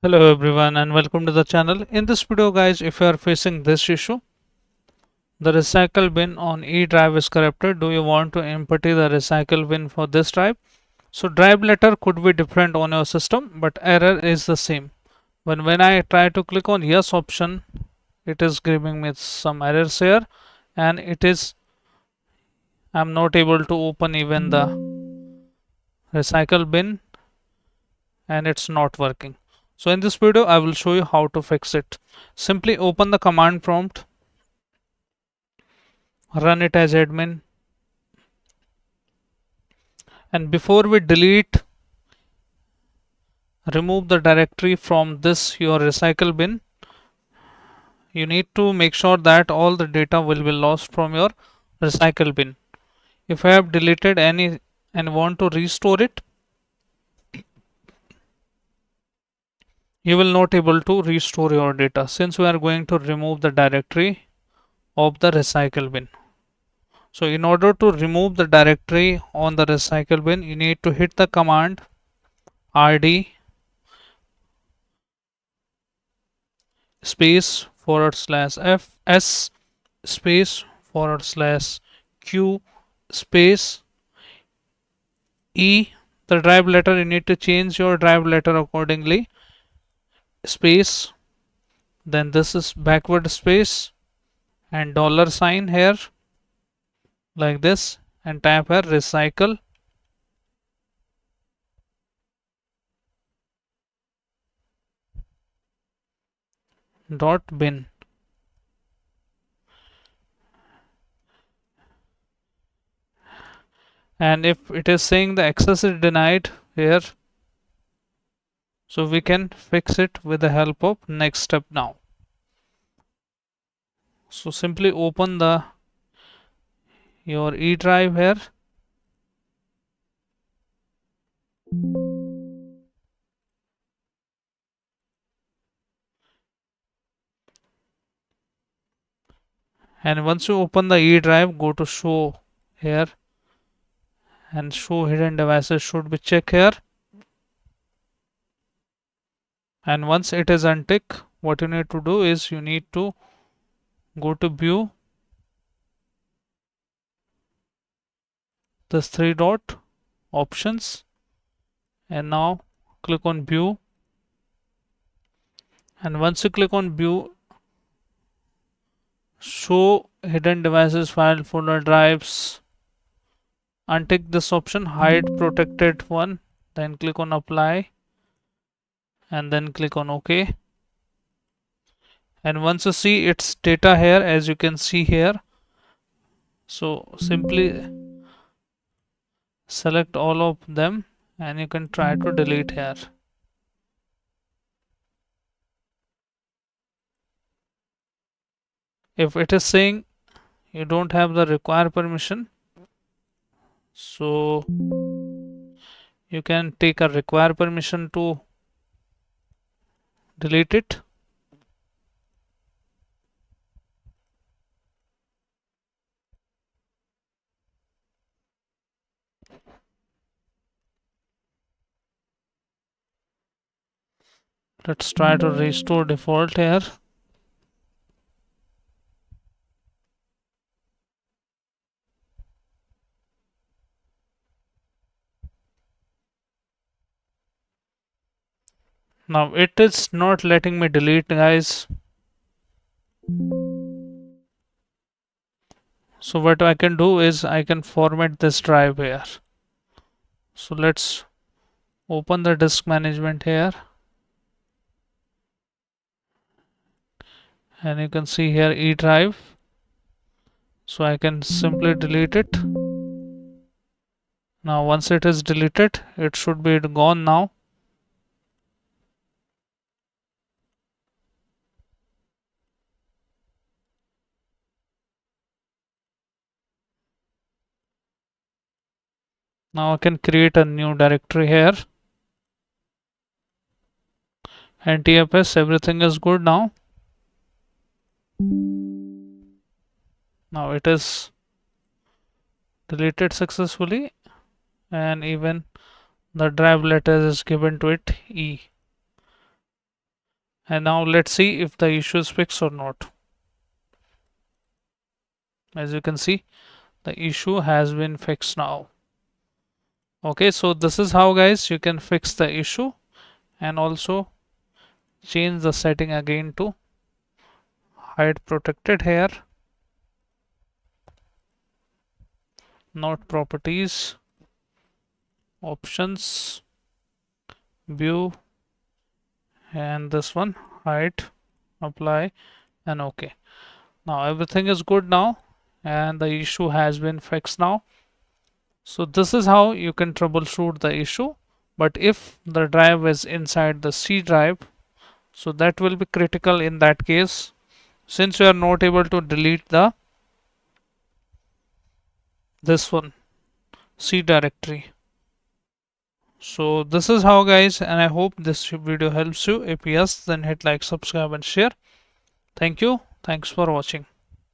Hello everyone and welcome to the channel. In this video guys, if you are facing this issue, the recycle bin on E drive is corrupted. Do you want to empty the recycle bin for this drive? So drive letter could be different on your system, but error is the same. When I try to click on yes option, it is giving me some errors here, and I'm not able to open even the recycle bin, and it's not working. So in this video I will show you how to fix it. Simply open the command prompt, run it as admin, and before we remove the directory from this your recycle bin, you need to make sure that all the data will be lost from your recycle bin. If I have deleted any and want to restore it, you will not able to restore your data since we are going to remove the directory of the recycle bin. So in order to remove the directory on the recycle bin, you need to hit the command rd space /fs space /q space e, the drive letter. You need to change your drive letter accordingly, space, then this is backward space and dollar sign here like this, and type here recycle dot bin. And if it is saying the access is denied here, so we can fix it with the help of next step now. So simply open the your E drive here, and once you open the E drive, go to show here, and show hidden devices should be checked here. And once it is untick, what you need to do is you need to go to view, this three dot options, and now click on view. And once you click on view, show hidden devices, file folder, drives, untick this option, hide protected one, then click on apply, and then click on OK. And once you see its data here, as you can see here, so simply select all of them and you can try to delete here. If it is saying you don't have the required permission, so you can take a require permission to delete it. Let's try to restore default here. Now it is not letting me delete, guys. So what I can do is I can format this drive here. So let's open the disk management here, and you can see here E drive. So I can simply delete it. Now once it is deleted, it should be gone now. Now I can create a new directory here, and TFS, everything is good now. Now it is deleted successfully, and even the drive letter is given to it E. And now let's see if the issue is fixed or not. As you can see, the issue has been fixed now. Okay, so this is how guys you can fix the issue, and also change the setting again to hide protected here, not properties, options, view, and this one hide, apply, and OK. Now everything is good now, and the issue has been fixed now. So this is how you can troubleshoot the issue. But if the drive is inside the C drive, so that will be critical in that case, since you are not able to delete the this one C directory. So this is how guys, and I hope this video helps you. If yes, then hit like, subscribe and share. Thank you. Thanks for watching.